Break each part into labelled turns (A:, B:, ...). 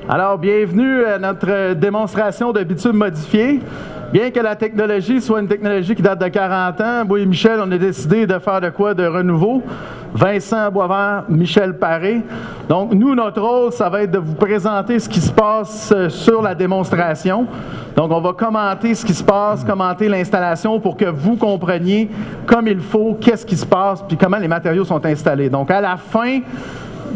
A: Alors, bienvenue à notre démonstration de bitume modifié. Bien que la technologie soit une technologie qui date de 40 ans, moi et Michel, on a décidé de faire de quoi de renouveau. Vincent Boisvert, Michel Paré. Donc, nous, notre rôle, ça va être de vous présenter ce qui se passe sur la démonstration. Donc, on va commenter ce qui se passe, commenter l'installation pour que vous compreniez comme il faut qu'est-ce qui se passe puis comment les matériaux sont installés. Donc, à la fin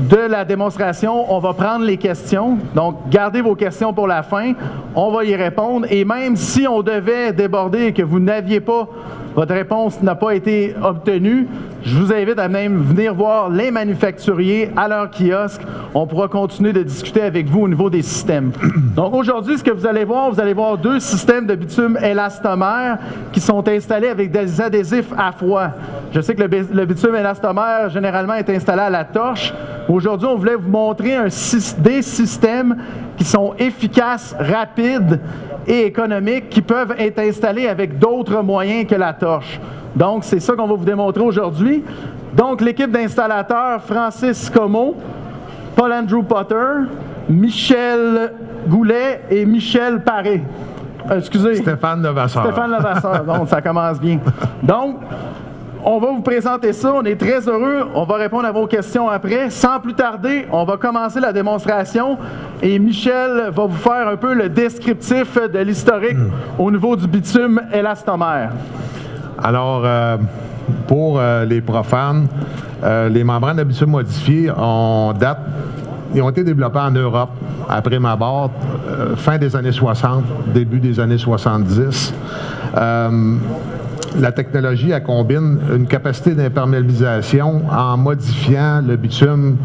A: de la démonstration, on va prendre les questions. Donc, gardez vos questions pour la fin. On va y répondre. Et même si on devait déborder et que vous n'aviez pas, votre réponse n'a pas été obtenue, je vous invite à même venir voir les manufacturiers à leur kiosque. On pourra continuer de discuter avec vous au niveau des systèmes. Donc, aujourd'hui, ce que vous allez voir deux systèmes de bitume élastomère qui sont installés avec des adhésifs à froid. Je sais que le bitume élastomère, généralement, est installé à la torche. Aujourd'hui, on voulait vous montrer des systèmes qui sont efficaces, rapides et économiques, qui peuvent être installés avec d'autres moyens que la torche. Donc, c'est ça qu'on va vous démontrer aujourd'hui. Donc, l'équipe d'installateurs, Francis Comeau, Paul-Andrew Potter, Michel Goulet et Michel Paré. Excusez.
B: Stéphane Levasseur.
A: Stéphane Levasseur. Donc, ça commence bien. Donc, on va vous présenter ça. On est très heureux. On va répondre à vos questions après. Sans plus tarder, on va commencer la démonstration et Michel va vous faire un peu le descriptif de l'historique au niveau du bitume élastomère.
B: Alors, pour les profanes, les membranes de bitume modifiées ils ont été développés en Europe après ma mort, fin des années 60, début des années 70. La technologie, elle combine une capacité d'imperméabilisation en modifiant le bitume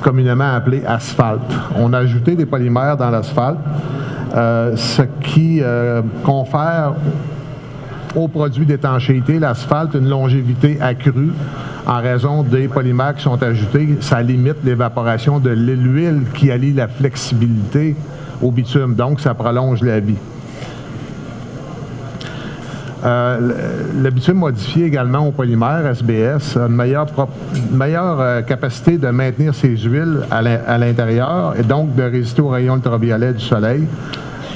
B: communément appelé asphalte. On a ajouté des polymères dans l'asphalte, ce qui confère au produit d'étanchéité, l'asphalte, une longévité accrue en raison des polymères qui sont ajoutés. Ça limite l'évaporation de l'huile qui allie la flexibilité au bitume, donc ça prolonge la vie. Le bitume modifié également au polymère SBS a une meilleure capacité de maintenir ses huiles à l'intérieur et donc de résister aux rayons ultraviolets du soleil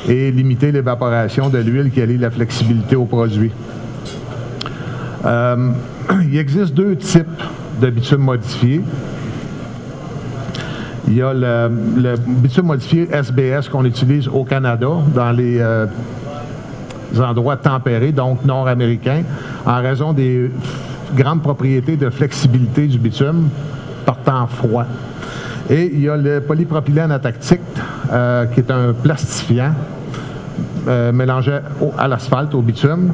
B: et limiter l'évaporation de l'huile qui allie la flexibilité au produit. Il existe deux types de bitume modifié. Il y a le bitume modifié SBS qu'on utilise au Canada dans les endroits tempérés, donc nord-américains, en raison des grandes propriétés de flexibilité du bitume par temps froid. Et il y a le polypropylène atactique, qui est un plastifiant mélangé à l'asphalte, au bitume,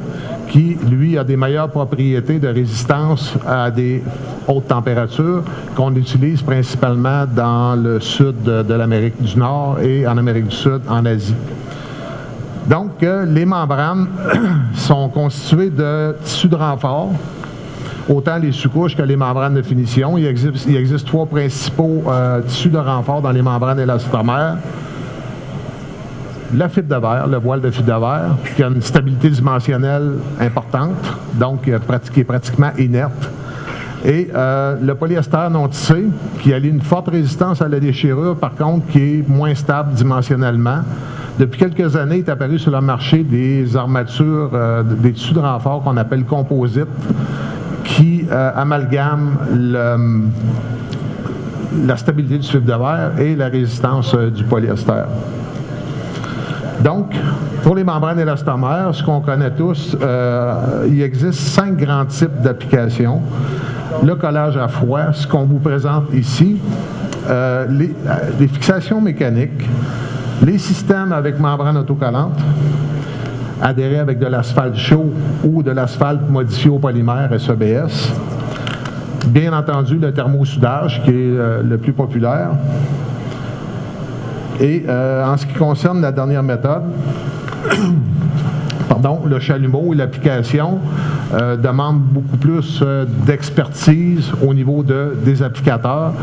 B: qui, lui, a des meilleures propriétés de résistance à des hautes températures qu'on utilise principalement dans le sud de l'Amérique du Nord et en Amérique du Sud, en Asie. Donc, les membranes sont constituées de tissus de renfort, autant les sous-couches que les membranes de finition. Il existe trois principaux tissus de renfort dans les membranes élastomères. La fibre de verre, le voile de fibre de verre, qui a une stabilité dimensionnelle importante, donc qui est pratiquement inerte. Et le polyester non tissé, qui allie une forte résistance à la déchirure, par contre, qui est moins stable dimensionnellement. Depuis quelques années, il est apparu sur le marché des armatures, des tissus de renfort qu'on appelle composites, qui amalgament la stabilité du fibre de verre et la résistance du polyester. Donc, pour les membranes élastomères, ce qu'on connaît tous, il existe 5 grands types d'applications. Le collage à froid, ce qu'on vous présente ici, les fixations mécaniques, les systèmes avec membrane autocollante, adhérés avec de l'asphalte chaud ou de l'asphalte modifié au polymère SBS. Bien entendu, le thermosoudage, qui est le plus populaire. Et en ce qui concerne la dernière méthode, le chalumeau et l'application demandent beaucoup plus d'expertise au niveau des applicateurs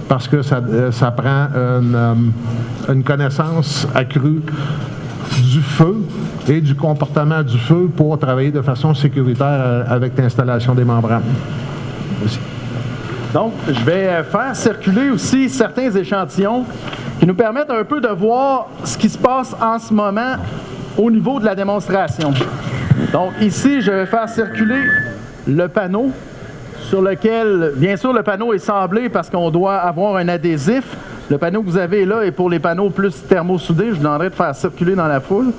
B: parce que ça prend une connaissance accrue du feu et du comportement du feu pour travailler de façon sécuritaire avec l'installation des membranes. Merci.
A: Donc, je vais faire circuler aussi certains échantillons qui nous permettent un peu de voir ce qui se passe en ce moment au niveau de la démonstration. Donc, ici, je vais faire circuler le panneau sur lequel, bien sûr, le panneau est sablé parce qu'on doit avoir un adhésif. Le panneau que vous avez là est pour les panneaux plus thermosoudés. Je vous demanderai de faire circuler dans la foule.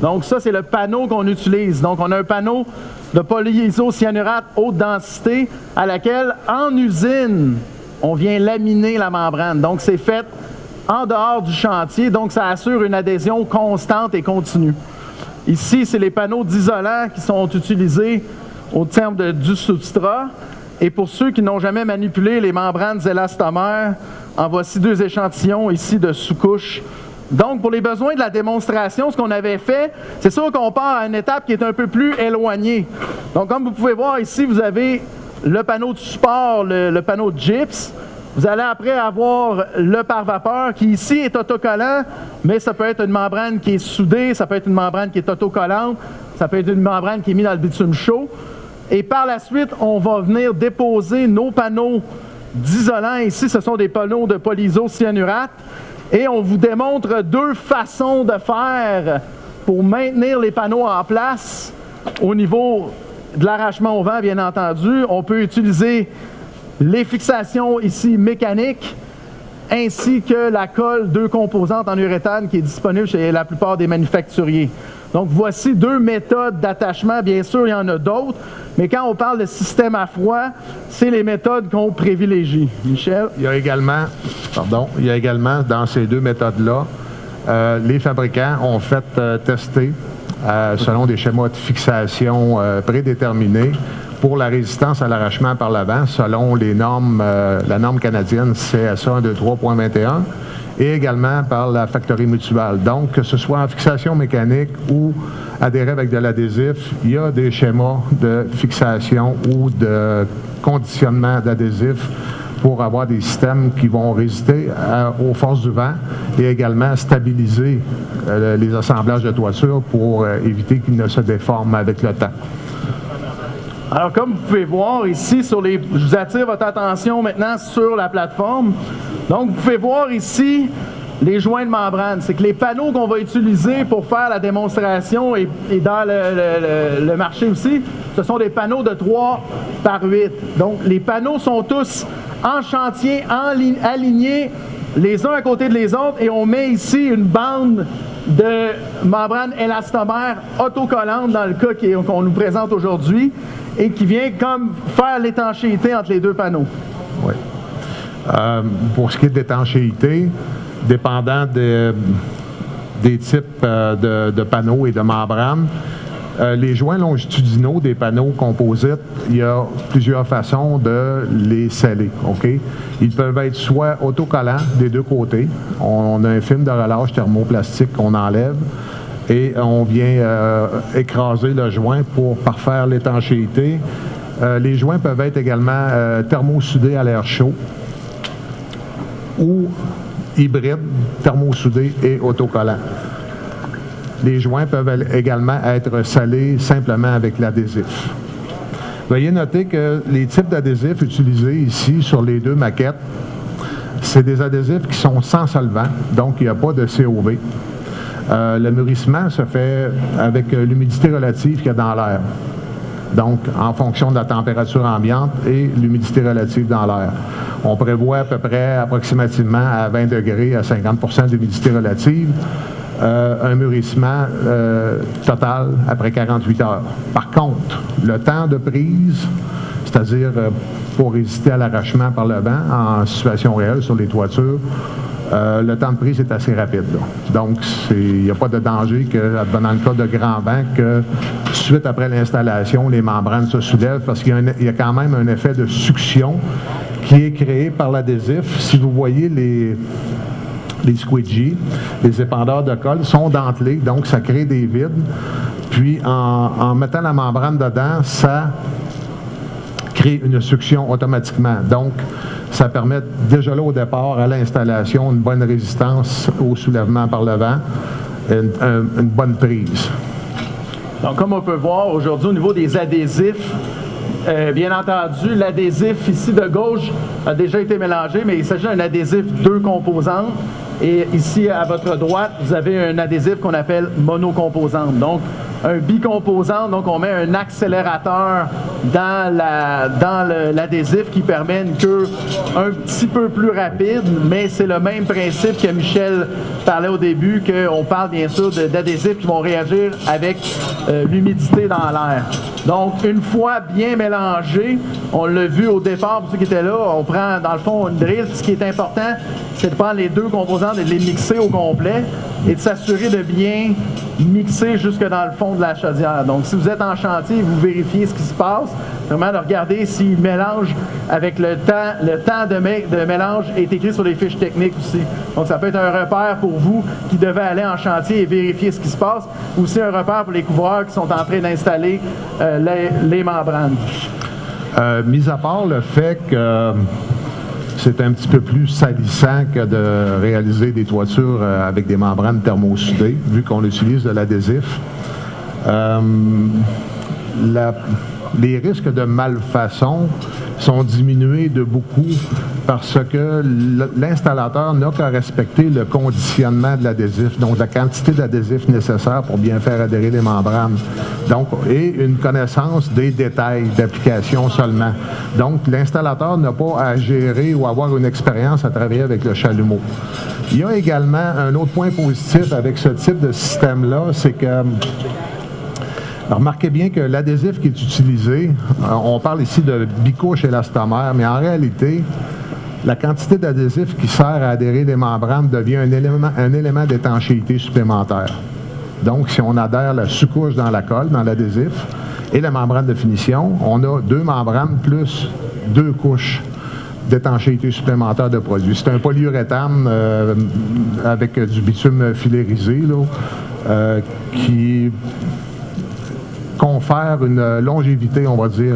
A: Donc, ça, c'est le panneau qu'on utilise. Donc, on a un panneau de polyisocyanurate haute densité à laquelle, en usine, on vient laminer la membrane. Donc, c'est fait en dehors du chantier. Donc, ça assure une adhésion constante et continue. Ici, c'est les panneaux d'isolant qui sont utilisés au terme du substrat. Et pour ceux qui n'ont jamais manipulé les membranes élastomères, en voici 2 échantillons ici de sous-couche. Donc, pour les besoins de la démonstration, ce qu'on avait fait, c'est sûr qu'on part à une étape qui est un peu plus éloignée. Donc, comme vous pouvez voir ici, vous avez le panneau de support, le panneau de gyps. Vous allez après avoir le pare-vapeur qui ici est autocollant, mais ça peut être une membrane qui est soudée, ça peut être une membrane qui est autocollante, ça peut être une membrane qui est mise dans le bitume chaud. Et par la suite, on va venir déposer nos panneaux d'isolant. Ici, ce sont des panneaux de polyisocyanurate. Et on vous démontre 2 façons de faire pour maintenir les panneaux en place au niveau de l'arrachement au vent, bien entendu. On peut utiliser les fixations ici mécaniques, ainsi que la colle 2 composantes en uréthane qui est disponible chez la plupart des manufacturiers. Donc, voici 2 méthodes d'attachement. Bien sûr, il y en a d'autres, mais quand on parle de système à froid, c'est les méthodes qu'on privilégie. Michel?
B: Il y a également dans ces 2 méthodes-là, les fabricants ont fait tester selon des schémas de fixation prédéterminés pour la résistance à l'arrachement par le vent, selon les normes, la norme canadienne CSA 123.21, et également par la factory mutuelle. Donc, que ce soit en fixation mécanique ou adhéré avec de l'adhésif, il y a des schémas de fixation ou de conditionnement d'adhésif pour avoir des systèmes qui vont résister aux forces du vent et également stabiliser les assemblages de toiture pour éviter qu'ils ne se déforment avec le temps.
A: Alors, comme vous pouvez voir ici, je vous attire votre attention maintenant sur la plateforme. Donc, vous pouvez voir ici les joints de membrane. C'est que les panneaux qu'on va utiliser pour faire la démonstration et dans le marché aussi, ce sont des panneaux de 3 par 8. Donc, les panneaux sont tous en chantier, alignés les uns à côté de les autres, et on met ici une bande de membrane élastomère autocollante dans le cas qu'on nous présente aujourd'hui et qui vient comme faire l'étanchéité entre les 2 panneaux.
B: Oui. Pour ce qui est d'étanchéité, dépendant des types de panneaux et de membranes, les joints longitudinaux des panneaux composites, il y a plusieurs façons de les sceller. Okay? Ils peuvent être soit autocollants des 2 côtés. On a un film de relâche thermoplastique qu'on enlève et on vient écraser le joint pour parfaire l'étanchéité. Les joints peuvent être également thermosoudés à l'air chaud ou hybrides, thermosoudés et autocollants. Les joints peuvent également être scellés simplement avec l'adhésif. Veuillez noter que les types d'adhésifs utilisés ici sur les 2 maquettes, c'est des adhésifs qui sont sans solvant, donc il n'y a pas de COV. Le mûrissement se fait avec l'humidité relative qu'il y a dans l'air. Donc, en fonction de la température ambiante et l'humidité relative dans l'air. On prévoit à peu près approximativement à 20 degrés à 50% d'humidité relative. Un mûrissement total après 48 heures. Par contre, le temps de prise, c'est-à-dire pour résister à l'arrachement par le vent en situation réelle sur les toitures, le temps de prise est assez rapide. Là. Donc, il n'y a pas de danger que, dans le cas de grand vent, que tout de suite après l'installation, les membranes se soulèvent parce qu'il y a quand même un effet de succion qui est créé par l'adhésif. Si vous voyez les squeegees, les épandeurs de colle sont dentelés, donc ça crée des vides. Puis, en mettant la membrane dedans, ça crée une succion automatiquement. Donc, ça permet déjà là au départ, à l'installation, une bonne résistance au soulèvement par le vent, une bonne prise.
A: Donc, comme on peut voir aujourd'hui au niveau des adhésifs, bien entendu, l'adhésif ici de gauche a déjà été mélangé, mais il s'agit d'un adhésif 2 composantes. Et ici, à votre droite, vous avez un adhésif qu'on appelle monocomposante. Donc, un bicomposant, donc on met un accélérateur dans l'adhésif qui permet une queue un petit peu plus rapide, mais c'est le même principe que Michel parlait au début, qu'on parle bien sûr d'adhésifs qui vont réagir avec l'humidité dans l'air. Donc, une fois bien mélangé, on l'a vu au départ, pour ceux qui étaient là, on prend dans le fond une drille. Ce qui est important, c'est de prendre les 2 composantes et de les mixer au complet et de s'assurer de bien mixer jusque dans le fond de la chaudière. Donc, si vous êtes en chantier, vous vérifiez ce qui se passe, vraiment de regarder s'il mélange avec le temps. Le temps de mélange est écrit sur les fiches techniques aussi. Donc, ça peut être un repère pour vous qui devez aller en chantier et vérifier ce qui se passe, ou aussi un repère pour les couvreurs qui sont en train d'installer les membranes.
B: Mis à part le fait que c'est un petit peu plus salissant que de réaliser des toitures avec des membranes thermosoudées, vu qu'on utilise de l'adhésif. Les risques de malfaçon sont diminués de beaucoup parce que l'installateur n'a qu'à respecter le conditionnement de l'adhésif, donc la quantité d'adhésif nécessaire pour bien faire adhérer les membranes. Donc, et une connaissance des détails d'application seulement. Donc, l'installateur n'a pas à gérer ou avoir une expérience à travailler avec le chalumeau. Il y a également un autre point positif avec ce type de système-là, c'est que remarquez bien que l'adhésif qui est utilisé, on parle ici de bicouche élastomère, mais en réalité, la quantité d'adhésif qui sert à adhérer les membranes devient un élément d'étanchéité supplémentaire. Donc, si on adhère la sous-couche dans la colle, dans l'adhésif, et la membrane de finition, on a 2 membranes plus 2 couches d'étanchéité supplémentaire de produit. C'est un polyuréthane avec du bitume filérisé là, qui confère une longévité, on va dire,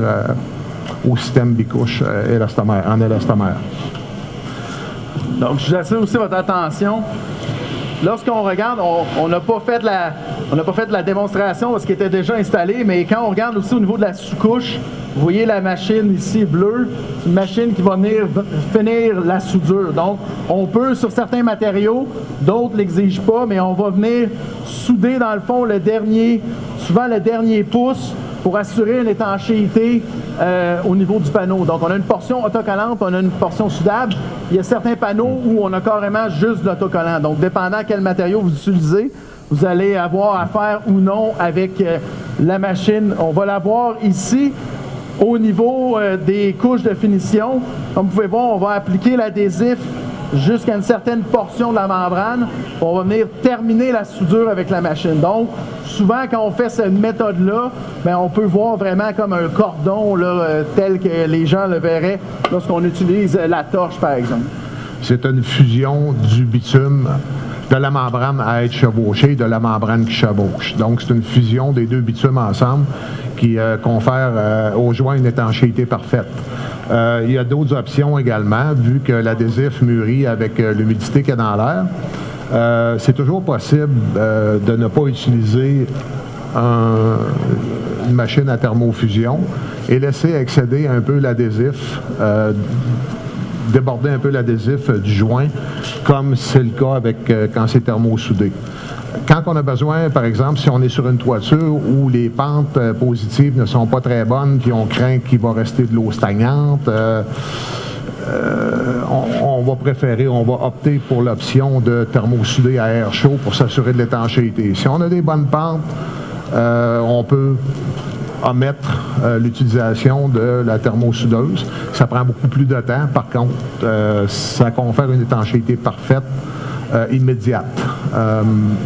B: au système bicouche en élastomère.
A: Donc, je vous attire aussi votre attention. Lorsqu'on regarde, on n'a pas fait de la démonstration parce qu'il était déjà installé, mais quand on regarde aussi au niveau de la sous-couche, vous voyez la machine ici bleue, c'est une machine qui va venir finir la soudure. Donc, on peut sur certains matériaux, d'autres ne l'exigent pas, mais on va venir souder dans le fond souvent le dernier pouce pour assurer une étanchéité au niveau du panneau. Donc, on a une portion autocollante, on a une portion soudable. Il y a certains panneaux où on a carrément juste de l'autocollant. Donc, dépendant quel matériau vous utilisez, vous allez avoir affaire ou non avec la machine. On va la voir ici. Au niveau des couches de finition, comme vous pouvez voir, on va appliquer l'adhésif jusqu'à une certaine portion de la membrane. On va venir terminer la soudure avec la machine. Donc, souvent, quand on fait cette méthode-là, bien, on peut voir vraiment comme un cordon là, tel que les gens le verraient lorsqu'on utilise la torche, par exemple.
B: C'est une fusion du bitume de la membrane à être chevauchée et de la membrane qui chevauche. Donc, c'est une fusion des 2 bitumes ensemble qui confère au joint une étanchéité parfaite. Il y a d'autres options également, vu que l'adhésif mûrit avec l'humidité qu'il y a dans l'air. C'est toujours possible de ne pas utiliser une machine à thermofusion et laisser accéder un peu l'adhésif, déborder un peu l'adhésif du joint, comme c'est le cas avec quand c'est thermosoudé. Quand on a besoin, par exemple, si on est sur une toiture où les pentes positives ne sont pas très bonnes, puis on craint qu'il va rester de l'eau stagnante, on va opter pour l'option de thermosouder à air chaud pour s'assurer de l'étanchéité. Si on a des bonnes pentes, on peut omettre l'utilisation de la thermosoudeuse. Ça prend beaucoup plus de temps. Par contre, ça confère une étanchéité parfaite immédiate.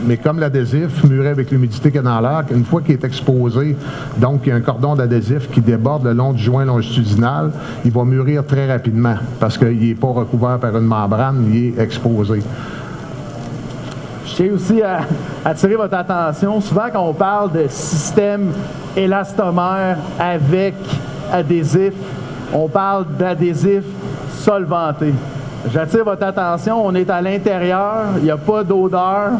B: Mais comme l'adhésif mûrit avec l'humidité qu'il y a dans l'air, une fois qu'il est exposé, donc il y a un cordon d'adhésif qui déborde le long du joint longitudinal, il va mûrir très rapidement parce qu'il n'est pas recouvert par une membrane, il est exposé.
A: Je tiens aussi à attirer votre attention. Souvent, quand on parle de système élastomère avec adhésif, on parle d'adhésif solventé. J'attire votre attention, on est à l'intérieur, il n'y a pas d'odeur.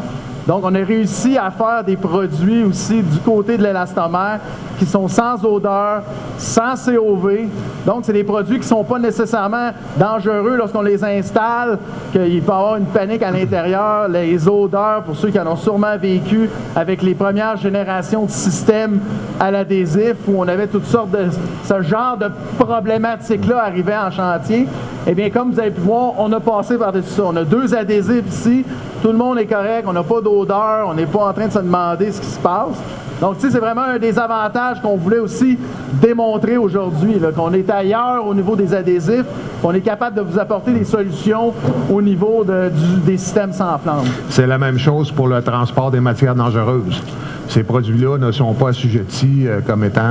A: Donc, on a réussi à faire des produits aussi du côté de l'élastomère qui sont sans odeur, sans COV. Donc, c'est des produits qui ne sont pas nécessairement dangereux lorsqu'on les installe, qu'il peut y avoir une panique à l'intérieur. Les odeurs, pour ceux qui en ont sûrement vécu avec les premières générations de systèmes à l'adhésif, où on avait toutes sortes de ce genre de problématiques-là arrivaient en chantier. Eh bien, comme vous avez pu voir, on a passé par-dessus ça. On a 2 adhésifs ici, tout le monde est correct, on n'a pas d'odeur, on n'est pas en train de se demander ce qui se passe. Donc, tu sais, c'est vraiment un des avantages qu'on voulait aussi démontrer aujourd'hui, qu'on est ailleurs au niveau des adhésifs, qu'on est capable de vous apporter des solutions au niveau des systèmes sans flamme.
B: C'est la même chose pour le transport des matières dangereuses. Ces produits-là ne sont pas assujettis comme étant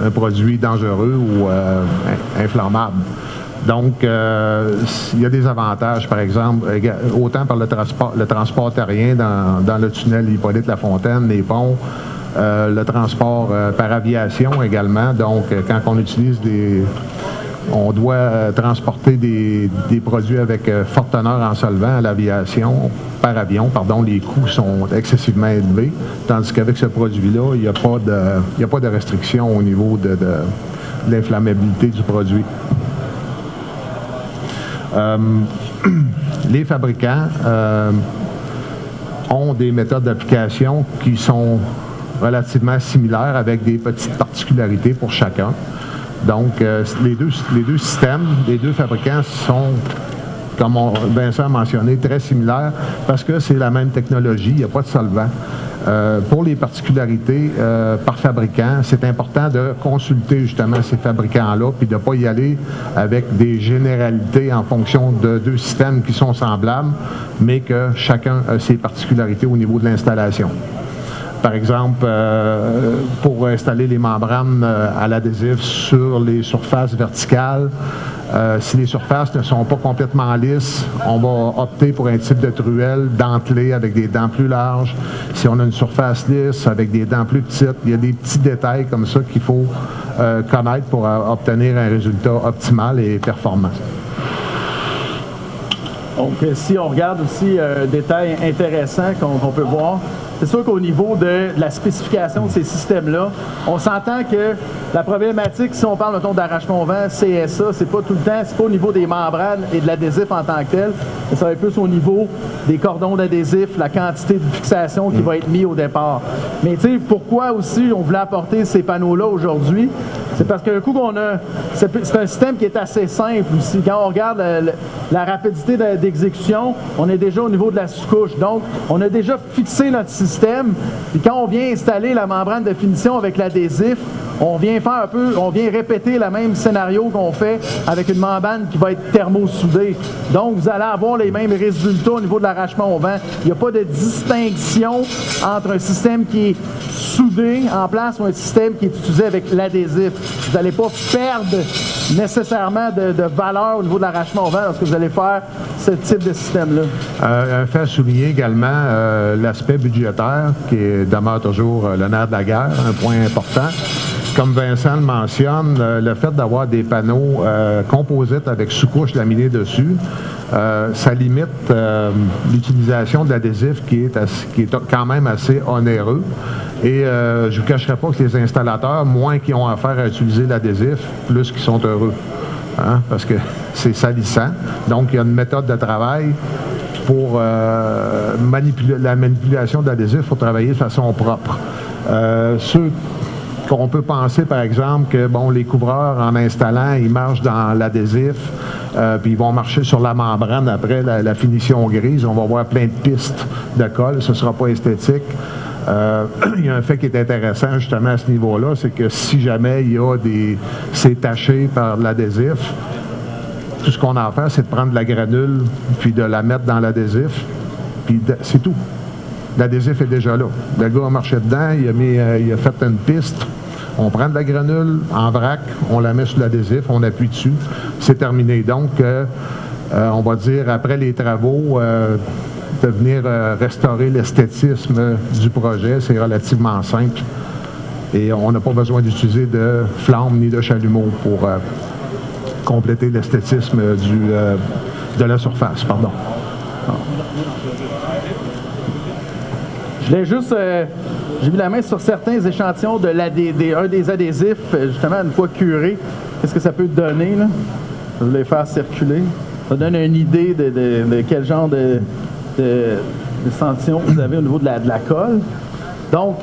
B: un produit dangereux ou inflammable. Donc, il y a des avantages, par exemple, autant par le transport terrien dans le tunnel Hippolyte-Lafontaine, les ponts, le transport par aviation également. Donc, quand on utilise on doit transporter des produits avec forte teneur en solvant à l'aviation, par avion, les coûts sont excessivement élevés, tandis qu'avec ce produit-là, il n'y a pas de restriction au niveau de l'inflammabilité du produit. Les fabricants ont des méthodes d'application qui sont relativement similaires avec des petites particularités pour chacun. Donc, les deux systèmes, les deux fabricants sont, comme Vincent a mentionné, très similaires parce que c'est la même technologie, il n'y a pas de solvant. Pour les particularités par fabricant, c'est important de consulter justement ces fabricants-là puis de ne pas y aller avec des généralités en fonction de 2 systèmes qui sont semblables, mais que chacun a ses particularités au niveau de l'installation. Par exemple, pour installer les membranes à l'adhésif sur les surfaces verticales, si les surfaces ne sont pas complètement lisses, on va opter pour un type de truelle dentelée avec des dents plus larges. Si on a une surface lisse avec des dents plus petites, il y a des petits détails comme ça qu'il faut connaître pour obtenir un résultat optimal et performant.
A: Donc, si on regarde aussi un détail intéressant qu'on peut voir, c'est sûr qu'au niveau de la spécification de ces systèmes-là, on s'entend que la problématique, si on parle d'arrachement au vent, CSA, c'est pas tout le temps, c'est pas au niveau des membranes et de l'adhésif en tant que tel, mais ça va être plus au niveau des cordons d'adhésif, la quantité de fixation qui va être mise au départ. Mais tu sais, pourquoi aussi on voulait apporter ces panneaux-là aujourd'hui? C'est parce qu'un coup qu'on a... C'est un système qui est assez simple aussi. Quand on regarde la rapidité d'exécution, on est déjà au niveau de la sous-couche. Donc, on a déjà fixé notre système. Puis quand on vient installer la membrane de finition avec l'adhésif, on vient répéter le même scénario qu'on fait avec une membrane qui va être thermosoudée. Donc, vous allez avoir les mêmes résultats au niveau de l'arrachement au vent. Il n'y a pas de distinction entre un système qui est soudé en place ou un système qui est utilisé avec l'adhésif. Vous n'allez pas perdre nécessairement de valeur au niveau de l'arrachement au vent lorsque vous allez faire ce type de système-là.
B: Un fait à souligner également, l'aspect budgétaire qui demeure toujours le nerf de la guerre, un point important. Comme Vincent le mentionne, le fait d'avoir des panneaux composites avec sous-couche laminée dessus, ça limite l'utilisation de l'adhésif qui est quand même assez onéreux. Et je ne vous cacherai pas que les installateurs, moins qu'ils ont affaire à utiliser l'adhésif, plus qu'ils sont heureux. Hein, parce que c'est salissant. Donc, il y a une méthode de travail pour la manipulation de l'adhésif. Il faut travailler de façon propre. On peut penser, par exemple, que les couvreurs, en installant, ils marchent dans l'adhésif, puis ils vont marcher sur la membrane après la finition grise. On va voir plein de pistes de colle. Ce ne sera pas esthétique. Il y a un fait qui est intéressant, justement, à ce niveau-là, c'est que si jamais c'est taché par l'adhésif, tout ce qu'on a à faire, c'est de prendre de la granule, puis de la mettre dans l'adhésif, puis c'est tout. L'adhésif est déjà là. Le gars a marché dedans, il a fait une piste. On prend de la granule en vrac, on la met sur l'adhésif, on appuie dessus, c'est terminé. Donc, on va dire, après les travaux, de venir restaurer l'esthétisme du projet, c'est relativement simple. Et on n'a pas besoin d'utiliser de flamme ni de chalumeau pour compléter l'esthétisme de la surface. Pardon.
A: Je l'ai juste... j'ai mis la main sur certains échantillons de un des adhésifs, justement, une fois curé. Qu'est-ce que ça peut donner, là? Je vais les faire circuler. Ça donne une idée de quel genre d'échantillon vous avez au niveau de la colle. Donc,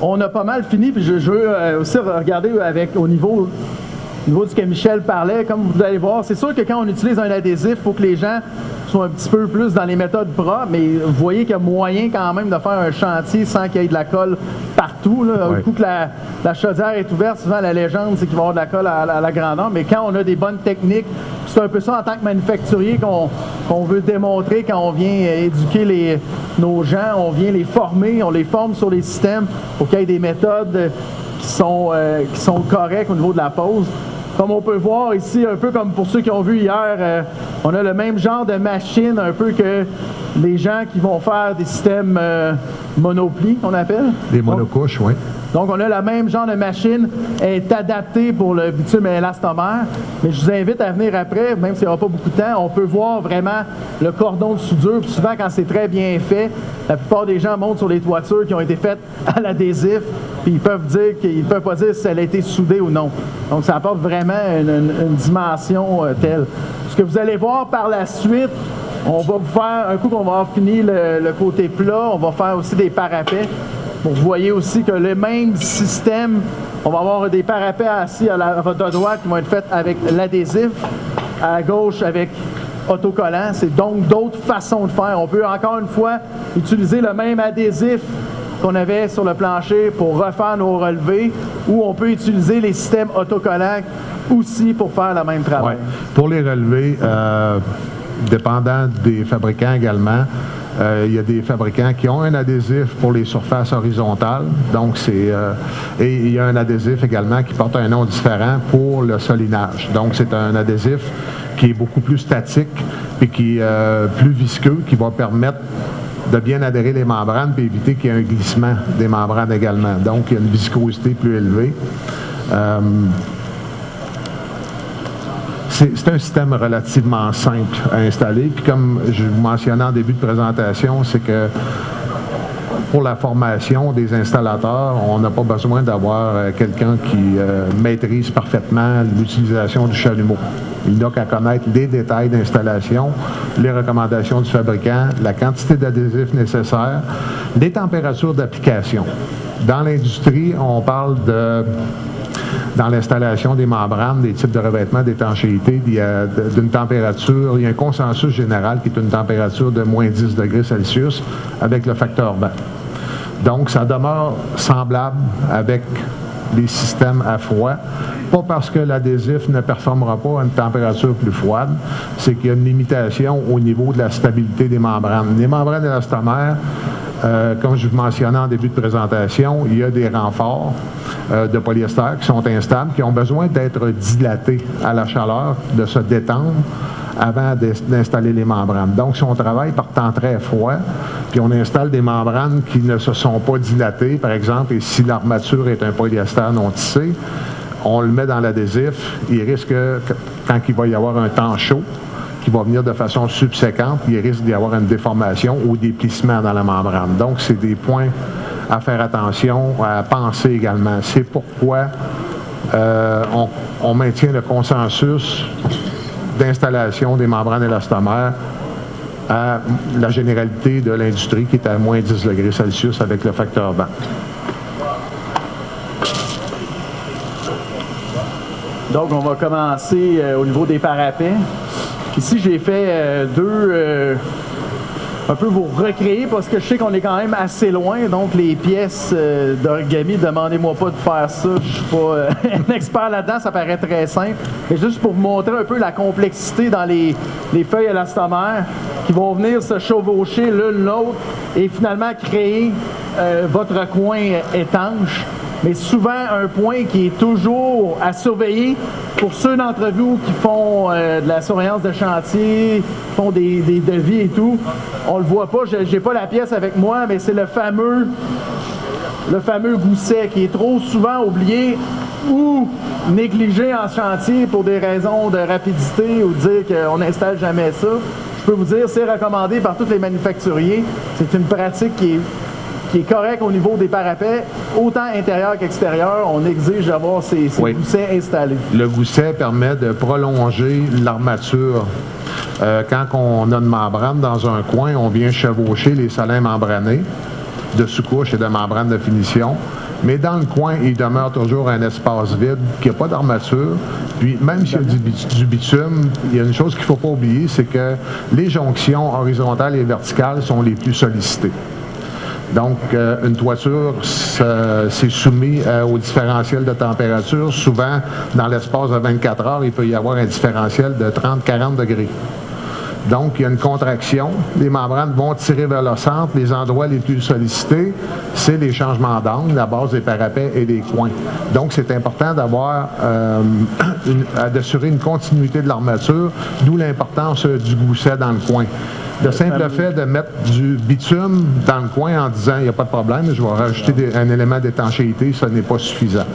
A: on a pas mal fini, puis je veux aussi regarder au niveau du que Michel parlait. Comme vous allez voir, c'est sûr que quand on utilise un adhésif, il faut que les gens soient un petit peu plus dans les méthodes propres, mais vous voyez qu'il y a moyen quand même de faire un chantier sans qu'il y ait de la colle partout. Là.
B: Ouais.
A: Du coup que la chaudière est ouverte, souvent la légende, c'est qu'il va y avoir de la colle à la grandeur, mais quand on a des bonnes techniques, c'est un peu ça en tant que manufacturier qu'on veut démontrer quand on vient éduquer nos gens, on vient les former, on les forme sur les systèmes pour qu'il y ait des méthodes qui sont correctes au niveau de la pose. Comme on peut voir ici, un peu comme pour ceux qui ont vu hier, on a le même genre de machine un peu que les gens qui vont faire des systèmes monoplis, qu'on appelle.
B: Des monocouches, oui.
A: Donc, on a le même genre de machine, elle est adaptée pour le bitume et élastomère. Mais je vous invite à venir après, même s'il n'y aura pas beaucoup de temps, on peut voir vraiment le cordon de soudure. Puis souvent, quand c'est très bien fait, la plupart des gens montent sur les toitures qui ont été faites à l'adhésif, puis ils peuvent dire qu'ils ne peuvent pas dire si elle a été soudée ou non. Donc, ça apporte vraiment une dimension telle. Ce que vous allez voir par la suite, on va vous faire, un coup qu'on va avoir fini le côté plat, on va faire aussi des parapets. Vous voyez aussi que le même système, on va avoir des parapets assis à votre droite qui vont être faits avec l'adhésif, à gauche avec autocollant. C'est donc d'autres façons de faire. On peut encore une fois utiliser le même adhésif qu'on avait sur le plancher pour refaire nos relevés, ou on peut utiliser les systèmes autocollants aussi pour faire le même travail.
B: Ouais. Pour les relevés, dépendant des fabricants également, il y a des fabricants qui ont un adhésif pour les surfaces horizontales. Donc, et il y a un adhésif également qui porte un nom différent pour le solinage. Donc, c'est un adhésif qui est beaucoup plus statique et qui est plus visqueux, qui va permettre de bien adhérer les membranes puis éviter qu'il y ait un glissement des membranes également. Donc, il y a une viscosité plus élevée. C'est un système relativement simple à installer. Puis comme je vous mentionnais en début de présentation, c'est que pour la formation des installateurs, on n'a pas besoin d'avoir quelqu'un qui maîtrise parfaitement l'utilisation du chalumeau. Il n'a qu'à connaître les détails d'installation, les recommandations du fabricant, la quantité d'adhésifs nécessaires, les températures d'application. Dans l'industrie, on parle dans l'installation des membranes, des types de revêtements, d'étanchéité, d'une température, il y a un consensus général qui est une température de moins 10 degrés Celsius avec le facteur vent. Donc, ça demeure semblable avec les systèmes à froid. Pas parce que l'adhésif ne performera pas à une température plus froide, c'est qu'il y a une limitation au niveau de la stabilité des membranes. Les membranes élastomères, comme je vous mentionnais en début de présentation, il y a des renforts de polyester qui sont instables, qui ont besoin d'être dilatés à la chaleur, de se détendre avant d'installer les membranes. Donc, si on travaille par temps très froid, puis on installe des membranes qui ne se sont pas dilatées, par exemple, et si l'armature est un polyester non tissé, on le met dans l'adhésif, il risque, quand il va y avoir un temps chaud, qui va venir de façon subséquente, il risque d'y avoir une déformation ou des plissements dans la membrane. Donc, c'est des points à faire attention, à penser également. C'est pourquoi on maintient le consensus d'installation des membranes élastomères à la généralité de l'industrie qui est à moins 10 degrés Celsius avec le facteur vent.
A: Donc, on va commencer au niveau des parapets. Ici, j'ai fait un peu vous recréer parce que je sais qu'on est quand même assez loin. Donc, les pièces d'origami, demandez-moi pas de faire ça. Je suis pas un expert là-dedans, ça paraît très simple. Mais juste pour vous montrer un peu la complexité dans les feuilles élastomères qui vont venir se chevaucher l'une l'autre et finalement créer votre coin étanche. Mais souvent, un point qui est toujours à surveiller pour ceux d'entre vous qui font de la surveillance de chantier, qui font des devis et tout, on le voit pas, j'ai pas la pièce avec moi, mais c'est le fameux gousset qui est trop souvent oublié ou négligé en chantier pour des raisons de rapidité ou de dire qu'on n'installe jamais ça. Je peux vous dire, c'est recommandé par tous les manufacturiers. C'est une pratique qui est qui est correct au niveau des parapets, autant intérieur qu'extérieur, on exige d'avoir ces goussets installés.
B: Le gousset permet de prolonger l'armature. Quand on a une membrane dans un coin, on vient chevaucher les salins membranés de sous-couche et de membrane de finition. Mais dans le coin, il demeure toujours un espace vide qui n'a pas d'armature. Puis même s'il y a du bitume, il y a une chose qu'il ne faut pas oublier, c'est que les jonctions horizontales et verticales sont les plus sollicitées. Donc, une toiture, c'est soumis au différentiel de température. Souvent, dans l'espace de 24 heures, il peut y avoir un différentiel de 30-40 degrés. Donc, il y a une contraction. Les membranes vont tirer vers le centre. Les endroits les plus sollicités, c'est les changements d'angle, la base des parapets et des coins. Donc, c'est important d'avoir, d'assurer une continuité de l'armature, d'où l'importance du gousset dans le coin. Le simple fait de mettre du bitume dans le coin en disant il n'y a pas de problème, je vais rajouter un élément d'étanchéité, ce n'est pas suffisant.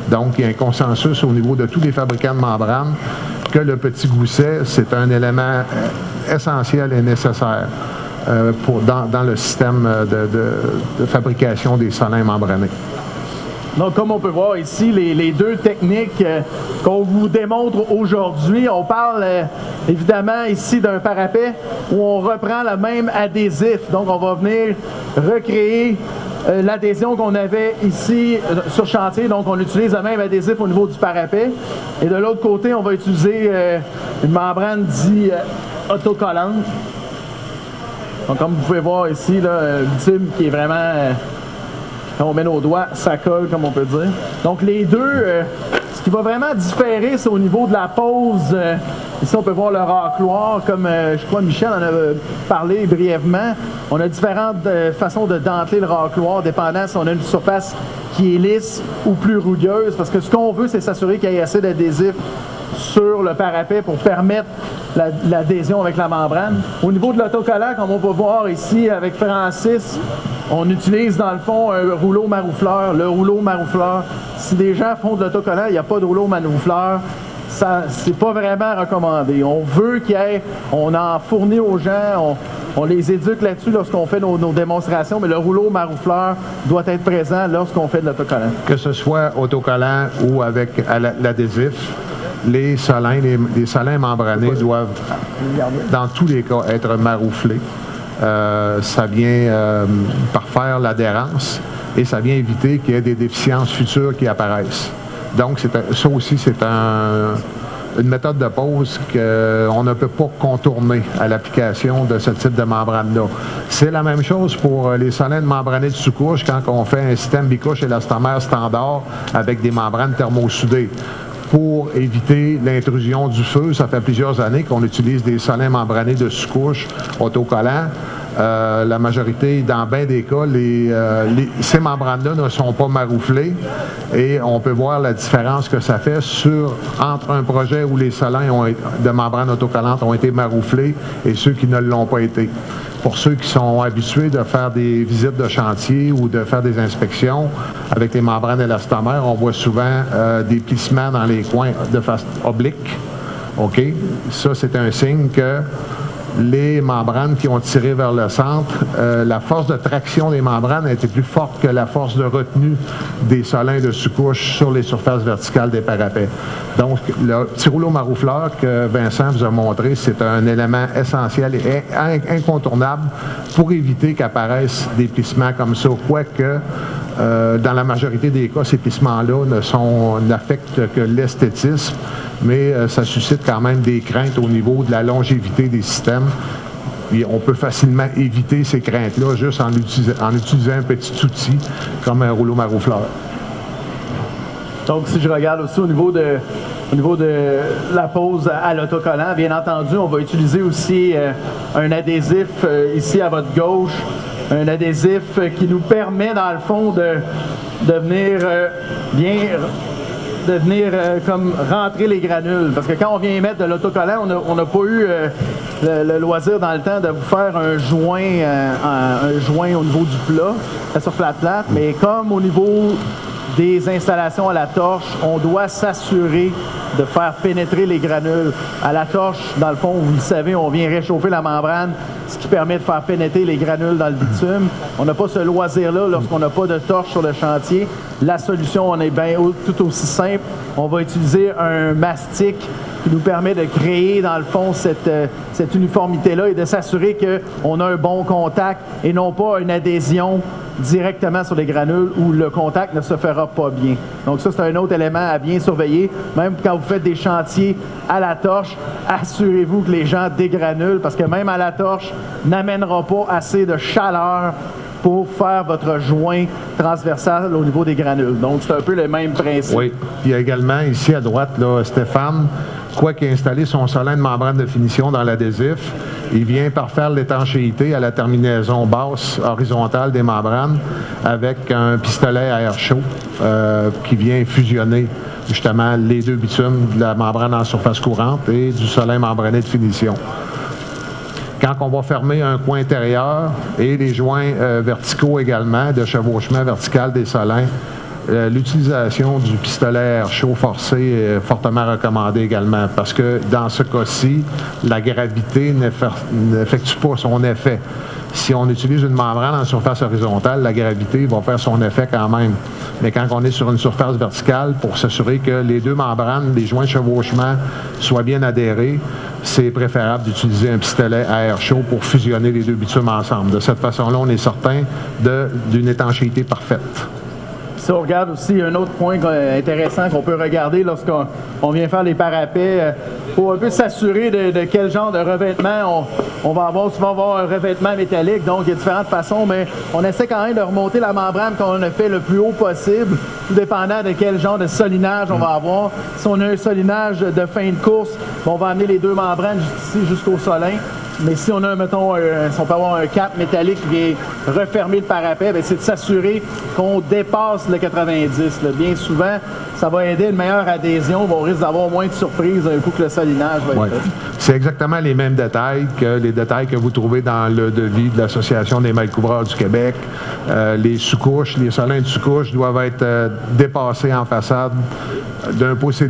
B: Donc, il y a un consensus au niveau de tous les fabricants de membranes que le petit gousset, c'est un élément essentiel et nécessaire dans le système de fabrication des salins membranés.
A: Donc, comme on peut voir ici, les deux techniques qu'on vous démontre aujourd'hui, on parle évidemment ici d'un parapet où on reprend le même adhésif. Donc, on va venir recréer l'adhésion qu'on avait ici sur chantier. Donc, on utilise le même adhésif au niveau du parapet. Et de l'autre côté, on va utiliser une membrane dite autocollante. Donc, comme vous pouvez voir ici, le bitume qui est vraiment... quand on met nos doigts, ça colle, comme on peut dire. Donc, les deux, ce qui va vraiment différer, c'est au niveau de la pose. Ici, on peut voir le racloir, comme je crois Michel en a parlé brièvement. On a différentes façons de denteler le racloir, dépendant si on a une surface qui est lisse ou plus rugueuse. Parce que ce qu'on veut, c'est s'assurer qu'il y ait assez d'adhésif sur le parapet pour permettre l'adhésion avec la membrane. Au niveau de l'autocollant, comme on peut voir ici avec Francis, on utilise dans le fond un rouleau maroufleur. Le rouleau maroufleur, si des gens font de l'autocollant, il n'y a pas de rouleau maroufleur, c'est pas vraiment recommandé. On veut on en fournit aux gens, on les éduque là-dessus lorsqu'on fait nos démonstrations, mais le rouleau maroufleur doit être présent lorsqu'on fait de l'autocollant.
B: Que ce soit autocollant ou avec l'adhésif, les salins membranés doivent, dans tous les cas, être marouflés. Ça vient parfaire l'adhérence et ça vient éviter qu'il y ait des déficiences futures qui apparaissent. Donc, ça aussi, c'est une méthode de pose qu'on ne peut pas contourner à l'application de ce type de membrane-là. C'est la même chose pour les salins membranés de sous-couche quand on fait un système bicouche élastomère standard avec des membranes thermosoudées. Pour éviter l'intrusion du feu, ça fait plusieurs années qu'on utilise des salins membranés de sous-couche autocollants. La majorité, dans bien des cas, ces membranes-là ne sont pas marouflées et on peut voir la différence que ça fait entre un projet où les salins de membranes autocollantes ont été marouflés et ceux qui ne l'ont pas été. Pour ceux qui sont habitués de faire des visites de chantier ou de faire des inspections avec les membranes élastomères, on voit souvent des plissements dans les coins de face oblique. OK? Ça, c'est un signe que les membranes qui ont tiré vers le centre, la force de traction des membranes a été plus forte que la force de retenue des salins de sous-couche sur les surfaces verticales des parapets. Donc, le petit rouleau maroufleur que Vincent vous a montré, c'est un élément essentiel et incontournable pour éviter qu'apparaissent des plissements comme ça, quoique dans la majorité des cas, ces plissements-là n'affectent que l'esthétisme, mais ça suscite quand même des craintes au niveau de la longévité des systèmes. Et on peut facilement éviter ces craintes-là juste en utilisant un petit outil comme un rouleau maroufleur.
A: Donc, si je regarde aussi au niveau de la pose à l'autocollant, bien entendu, on va utiliser aussi un adhésif ici à votre gauche, un adhésif qui nous permet, dans le fond, de venir comme rentrer les granules. Parce que quand on vient mettre de l'autocollant, on n'a pas eu le loisir dans le temps de vous faire un joint au niveau du plat, sur flat plate, mais comme au niveau des installations à la torche, on doit s'assurer de faire pénétrer les granules. À la torche, dans le fond, vous le savez, on vient réchauffer la membrane, ce qui permet de faire pénétrer les granules dans le bitume. On n'a pas ce loisir-là lorsqu'on n'a pas de torche sur le chantier. La solution, on est bien tout aussi simple. On va utiliser un mastic qui nous permet de créer, dans le fond, cette uniformité-là et de s'assurer qu'on a un bon contact et non pas une adhésion directement sur les granules où le contact ne se fera pas bien. Donc ça, c'est un autre élément à bien surveiller. Même quand vous faites des chantiers à la torche, assurez-vous que les gens dégranulent parce que même à la torche, n'amènera pas assez de chaleur pour faire votre joint transversal au niveau des granules. Donc, c'est un peu le même principe.
B: Oui. Il y a également, ici à droite, là, Stéphane, quoi qu'il ait installé son solin de membrane de finition dans l'adhésif, il vient parfaire l'étanchéité à la terminaison basse horizontale des membranes avec un pistolet à air chaud qui vient fusionner justement les deux bitumes de la membrane en surface courante et du solin membrané de finition. Quand on va fermer un coin intérieur et les joints verticaux également, de chevauchement vertical des solins, l'utilisation du pistolet à air chaud forcé est fortement recommandée également parce que dans ce cas-ci, la gravité n'effectue pas son effet. Si on utilise une membrane en surface horizontale, la gravité va faire son effet quand même. Mais quand on est sur une surface verticale, pour s'assurer que les deux membranes, les joints de chevauchement, soient bien adhérés, c'est préférable d'utiliser un pistolet à air chaud pour fusionner les deux bitumes ensemble. De cette façon-là, on est certain d'une étanchéité parfaite.
A: Si on regarde aussi un autre point intéressant qu'on peut regarder lorsqu'on vient faire les parapets, pour un peu s'assurer de quel genre de revêtement on va avoir. Souvent, on va avoir un revêtement métallique, donc il y a différentes façons, mais on essaie quand même de remonter la membrane qu'on a fait le plus haut possible, tout dépendant de quel genre de solinage on va avoir. Si on a un solinage de fin de course, on va amener les deux membranes ici jusqu'au solin. Mais si on a, mettons, si on peut avoir un cap métallique qui vient refermer le parapet, c'est de s'assurer qu'on dépasse le 90. Là. Bien souvent, ça va aider à une meilleure adhésion. On risque d'avoir moins de surprises un coup que le solinage va être fait.
B: C'est exactement les mêmes détails que les détails que vous trouvez dans le devis de l'Association des maîtres couvreurs du Québec. Les sous-couches, les solins de sous-couches doivent être dépassés en façade d'1,5 pouce.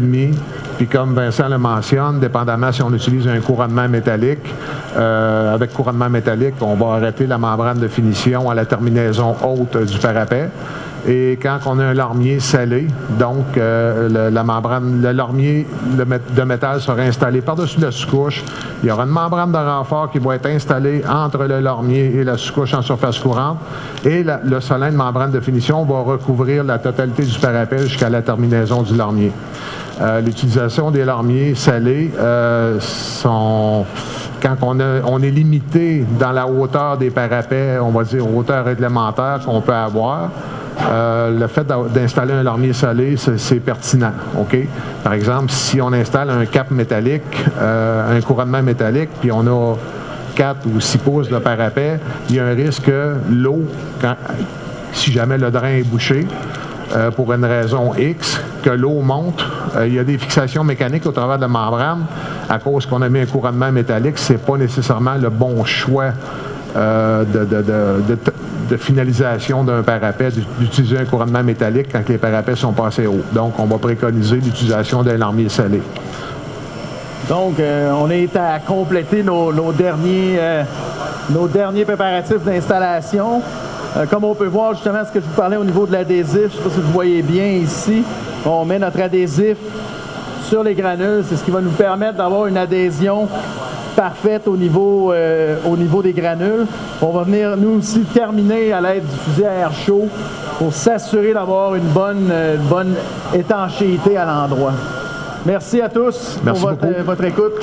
B: Puis comme Vincent le mentionne, dépendamment si on utilise un couronnement métallique, avec couronnement métallique, on va arrêter la membrane de finition à la terminaison haute du parapet. Et quand on a un lormier scellé, donc la membrane, le lormier de métal sera installé par-dessus la sous-couche. Il y aura une membrane de renfort qui va être installée entre le lormier et la sous-couche en surface courante. Et le solin de membrane de finition va recouvrir la totalité du parapet jusqu'à la terminaison du lormier. L'utilisation des lormiers scellés quand on est limité dans la hauteur des parapets, on va dire hauteur réglementaire qu'on peut avoir, le fait d'installer un lormier scellé, c'est pertinent. Okay? Par exemple, si on installe un cap métallique, un couronnement métallique, puis on a 4 ou 6 pouces de parapet, il y a un risque que l'eau, si jamais le drain est bouché, pour une raison X, que l'eau monte. Il y a des fixations mécaniques au travers de la membrane. À cause qu'on a mis un couronnement métallique, c'est pas nécessairement le bon choix de finalisation d'un parapet, d'utiliser un couronnement métallique quand les parapets sont pas assez hauts. Donc, on va préconiser l'utilisation d'un lormier scellé.
A: Donc, on est à compléter nos derniers préparatifs d'installation. Comme on peut voir justement ce que je vous parlais au niveau de l'adhésif, je ne sais pas si vous voyez bien ici, on met notre adhésif sur les granules, c'est ce qui va nous permettre d'avoir une adhésion parfaite au niveau des granules. On va venir nous aussi terminer à l'aide du fusil à air chaud pour s'assurer d'avoir une bonne étanchéité à l'endroit. Merci à tous pour votre écoute.